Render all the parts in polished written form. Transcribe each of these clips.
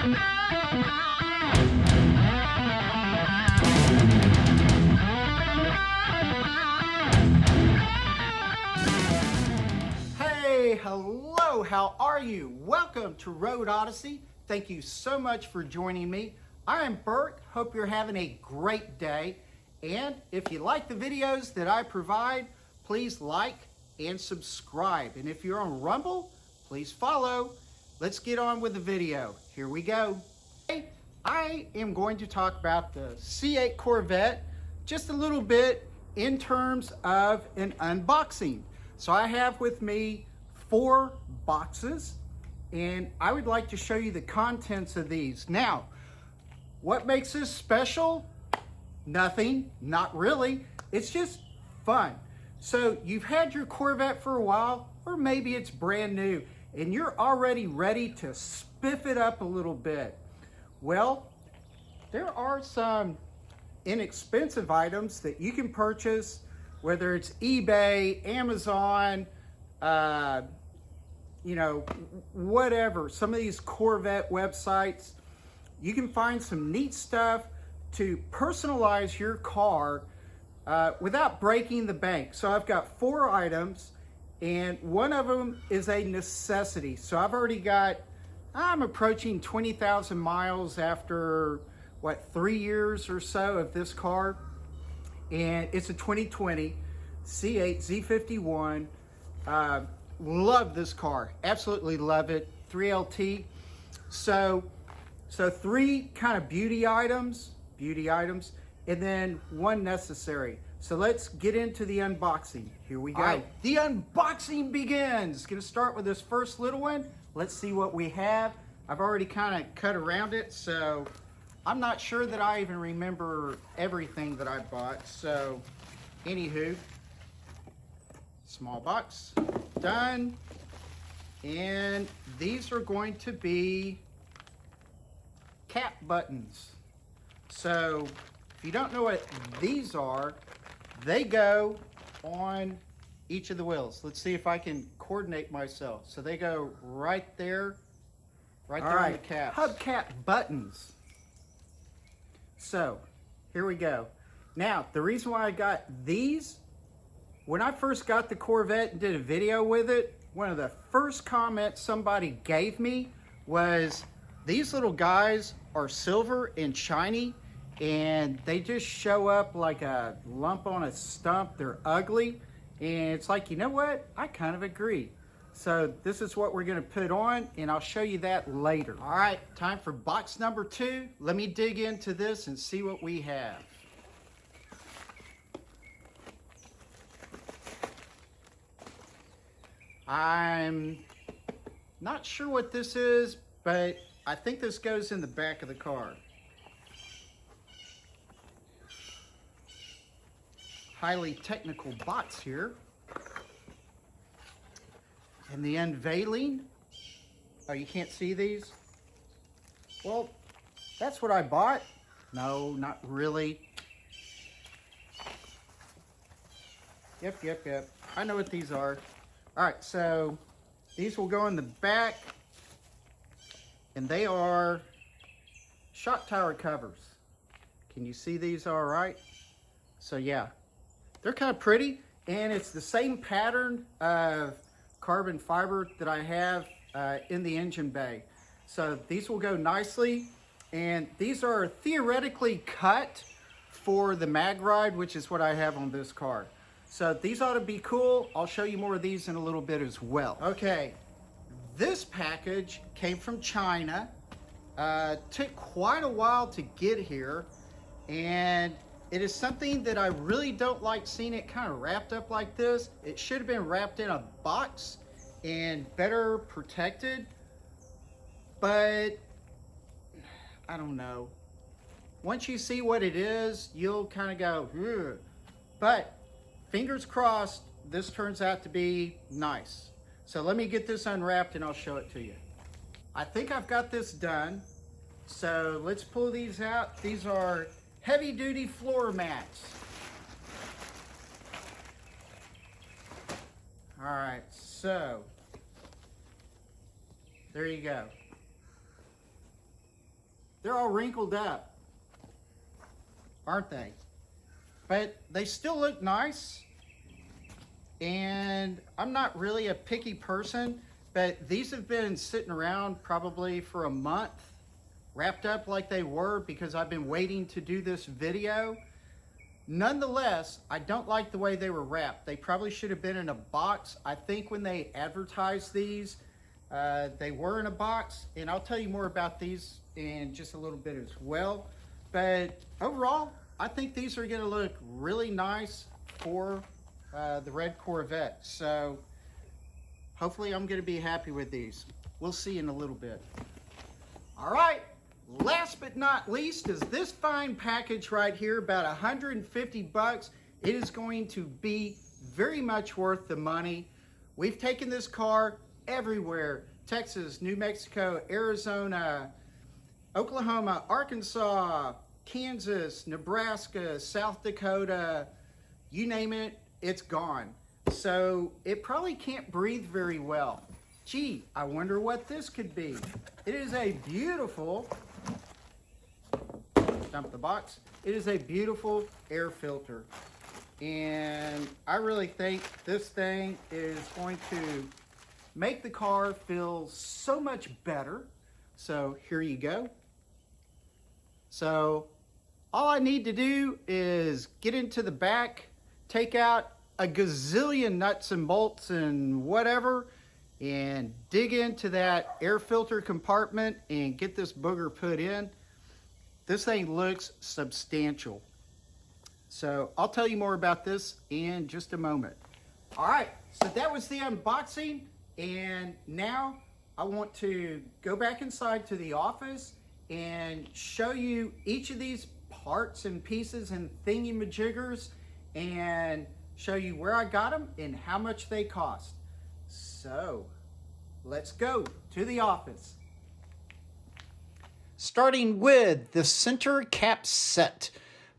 Hey, hello, how are you? Welcome to Road Odyssey. Thank you so much for joining me. I am Bert. Hope you're having a great day. And if you like the videos that I provide, please like and subscribe. And if you're on Rumble, please follow. Let's get on with the video. Here we go. Today, I am going to talk about the C8 Corvette just a little bit in terms of an unboxing. So I have with me 4 boxes, and I would like to show you the contents of these. Now, what makes this special? Nothing, not really. It's just fun. So you've had your Corvette for a while, or maybe it's brand new, and you're already ready to spiff it up a little bit. Well, there are some inexpensive items that you can purchase, whether it's eBay, Amazon, you know, whatever. Some of these Corvette websites, you can find some neat stuff to personalize your car without breaking the bank. So I've got 4 items, and one of them is a necessity. So I've already got, I'm approaching 20,000 miles after, what, 3 years or so of this car. And it's a 2020 C8 Z51. Love this car, absolutely love it. 3LT. So 3 kind of beauty items, and then 1 necessary. So let's get into the unboxing. Here we go. All right, the unboxing begins. Gonna start with this first little one. Let's see what we have. I've already kind of cut around it, so I'm not sure that I even remember everything that I bought. So anywho, small box, done. And these are going to be cap buttons. So if you don't know what these are, they go on each of the wheels. Let's see if I can coordinate myself. So they go right there, right there on the caps. Hubcap buttons. So here we go. Now, the reason why I got these, when I first got the Corvette and did a video with it, one of the first comments somebody gave me was, these little guys are silver and shiny, and they just show up like a lump on a stump. They're ugly. And it's like, you know what? I kind of agree. So this is what we're gonna put on, and I'll show you that later. All right, time for box number 2. Let me dig into this and see what we have. I'm not sure what this is, but I think this goes in the back of the car. Highly technical box here. And the unveiling. Oh, you can't see these? Well, that's what I bought. No, not really. Yep. I know what these are. All right, so these will go in the back, and they are shot tower covers. Can you see these all right? So yeah, they're kind of pretty, and it's the same pattern of carbon fiber that I have in the engine bay. So these will go nicely, and these are theoretically cut for the mag ride, which is what I have on this car. So these ought to be cool. I'll show you more of these in a little bit as well. Okay, this package came from China. Took quite a while to get here, and it is something that I really don't like seeing it kind of wrapped up like this. It should have been wrapped in a box and better protected, but I don't know. Once you see what it is, you'll kind of go, ugh. But fingers crossed, this turns out to be nice. So let me get this unwrapped and I'll show it to you. I think I've got this done. So let's pull these out. These are heavy duty floor mats. All right, so there you go. They're all wrinkled up, aren't they? But they still look nice. And I'm not really a picky person, but these have been sitting around probably for a month, wrapped up like they were because I've been waiting to do this video. Nonetheless, I don't like the way they were wrapped. They probably should have been in a box. I think when they advertised these, they were in a box, and I'll tell you more about these in just a little bit as well. But overall, I think these are gonna look really nice for the red Corvette. So hopefully I'm gonna be happy with these. We'll see in a little bit. All right. Last but not least is this fine package right here, about 150 bucks. It is going to be very much worth the money. We've taken this car everywhere: Texas, New Mexico, Arizona, Oklahoma, Arkansas, Kansas, Nebraska, South Dakota, you name it, it's gone. So it probably can't breathe very well. Gee, I wonder what this could be. It is a beautiful, dump the box. It is a beautiful air filter. And I really think this thing is going to make the car feel so much better. So here you go. So all I need to do is get into the back, take out a gazillion nuts and bolts and whatever, and dig into that air filter compartment and get this booger put in. This thing looks substantial. So I'll tell you more about this in just a moment. All right, so that was the unboxing, and now I want to go back inside to the office and show you each of these parts and pieces and thingy-majiggers and show you where I got them and how much they cost. So let's go to the office. Starting with the center cap set.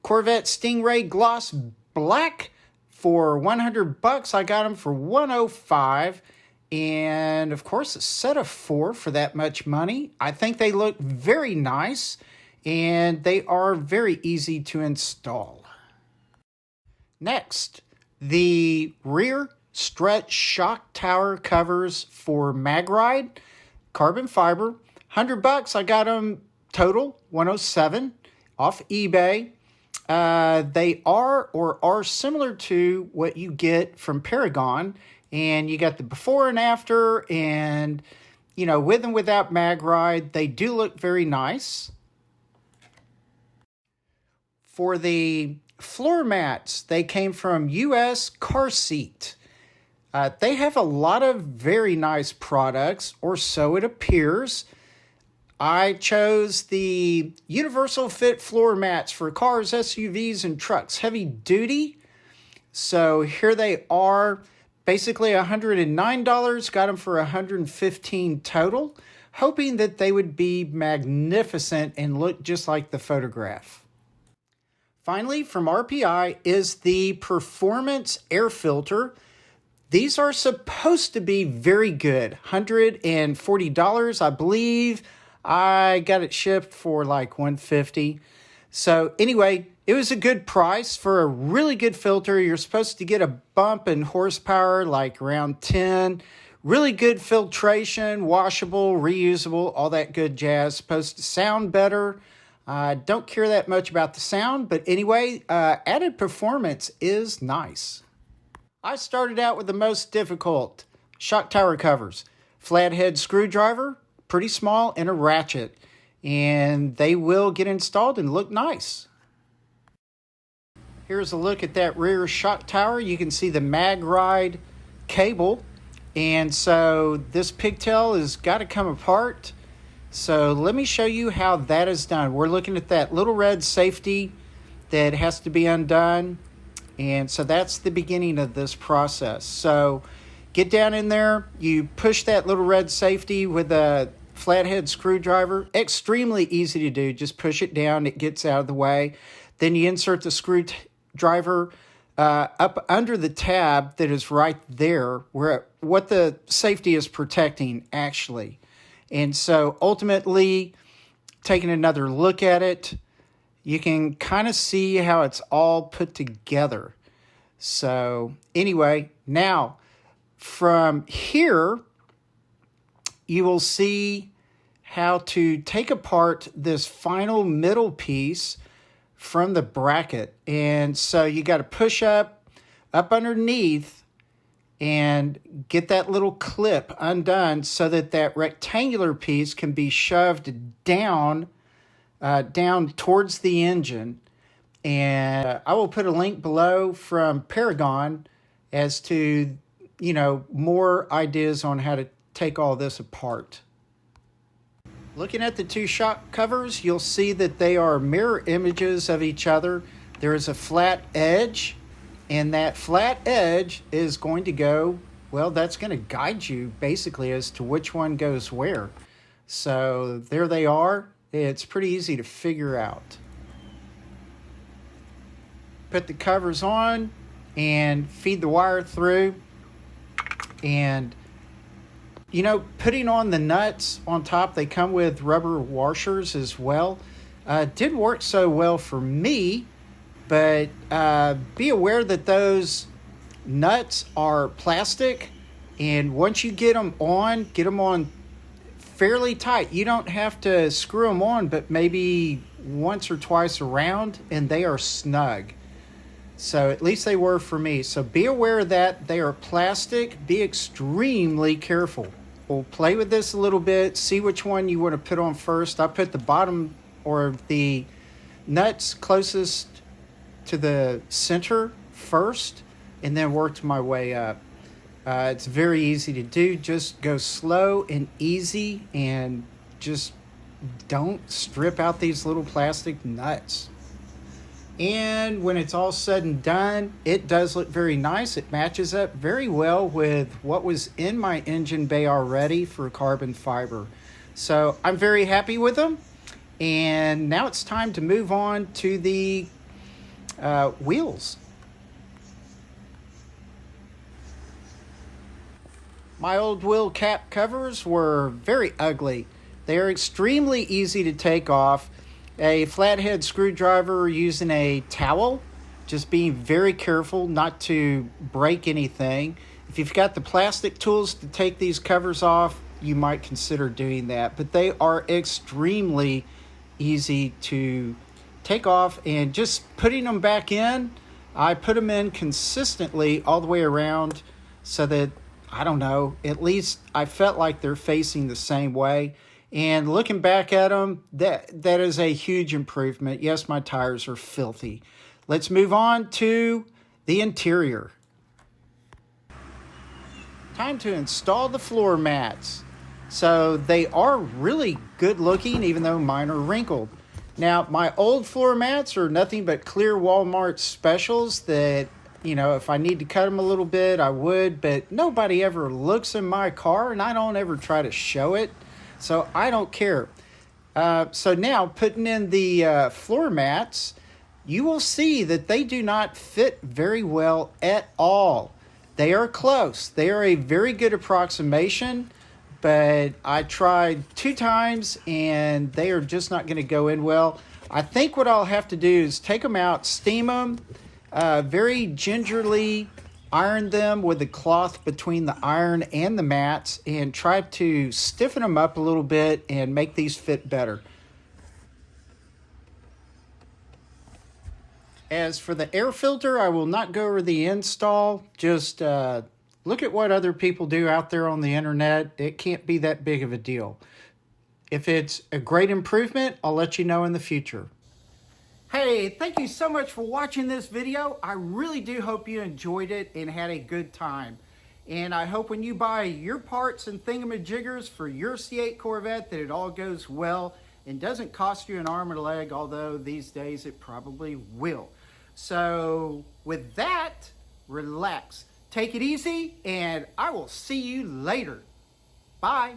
Corvette Stingray Gloss Black for 100 bucks. I got them for 105. And of course, a set of 4 for that much money. I think they look very nice and they are very easy to install. Next, the rear strut shock tower covers for MagRide, carbon fiber. 100 bucks. I got them total 107 off eBay. They are similar to what you get from Paragon, and you got the before and after, and you know, with and without MagRide, they do look very nice. For the floor mats, they came from US Car Seat. They have a lot of very nice products, or so it appears. I chose the Universal Fit floor mats for cars, SUVs, and trucks, heavy duty. So here they are, basically $109, got them for $115 total, hoping that they would be magnificent and look just like the photograph. Finally, from RPI is the Performance Air Filter. These are supposed to be very good, $140, I believe. I got it shipped for like $150. So anyway, it was a good price for a really good filter. You're supposed to get a bump in horsepower, like around 10. Really good filtration, washable, reusable, all that good jazz. Supposed to sound better. Don't care that much about the sound, but anyway, added performance is nice. I started out with the most difficult, shock tower covers. Flathead screwdriver, pretty small, and a ratchet. And they will get installed and look nice. Here's a look at that rear shock tower. You can see the MagRide cable. And so this pigtail has got to come apart. So let me show you how that is done. We're looking at that little red safety that has to be undone. And so that's the beginning of this process. So get down in there. You push that little red safety with a flathead screwdriver. Extremely easy to do. Just push it down. It gets out of the way. Then you insert the screwdriver up under the tab that is right there, where what the safety is protecting actually. And so ultimately, taking another look at it, you can kind of see how it's all put together. So anyway, now from here, you will see how to take apart this final middle piece from the bracket. And so you got to push up underneath and get that little clip undone so that that rectangular piece can be shoved down towards the engine. And I will put a link below from Paragon as to, more ideas on how to take all this apart. Looking at the two shock covers, you'll see that they are mirror images of each other. There is a flat edge, and that flat edge is going to go, well, that's going to guide you basically as to which one goes where. So there they are. It's pretty easy to figure out. Put the covers on and feed the wire through. And putting on the nuts on top, they come with rubber washers as well. Didn't work so well for me, but be aware that those nuts are plastic, and once you get them on fairly tight. You don't have to screw them on, but maybe once or twice around, and they are snug. So at least they were for me. So be aware of that. They are plastic. Be extremely careful. We'll play with this a little bit, see which one you want to put on first. I put the bottom or the nuts closest to the center first and then worked my way up. It's very easy to do. Just go slow and easy and just don't strip out these little plastic nuts. And when it's all said and done, it does look very nice. It matches up very well with what was in my engine bay already for carbon fiber. So I'm very happy with them. And now it's time to move on to the wheels. My old wheel cap covers were very ugly. They are extremely easy to take off. A flathead screwdriver using a towel, just being very careful not to break anything. If you've got the plastic tools to take these covers off, you might consider doing that. But they are extremely easy to take off, and just putting them back in, I put them in consistently all the way around so that, I don't know, at least I felt like they're facing the same way. And looking back at them, that is a huge improvement. Yes, my tires are filthy. Let's move on to the interior. Time to install the floor mats. So they are really good looking, even though mine are wrinkled. Now, my old floor mats are nothing but clear Walmart specials that, if I need to cut them a little bit, I would. But nobody ever looks in my car, and I don't ever try to show it. So I don't care. So now putting in the floor mats, you will see that they do not fit very well at all. They are close. They are a very good approximation, but I tried 2 times and they are just not going to go in well. I think what I'll have to do is take them out, steam them, very gingerly iron them with the cloth between the iron and the mats, and try to stiffen them up a little bit and make these fit better. As for the air filter, I will not go over the install. Just look at what other people do out there on the internet. It can't be that big of a deal. If it's a great improvement, I'll let you know in the future. Hey, thank you so much for watching this video. I really do hope you enjoyed it and had a good time. And I hope when you buy your parts and thingamajiggers for your C8 Corvette that it all goes well and doesn't cost you an arm and a leg, although these days it probably will. So with that, relax, take it easy, and I will see you later. Bye.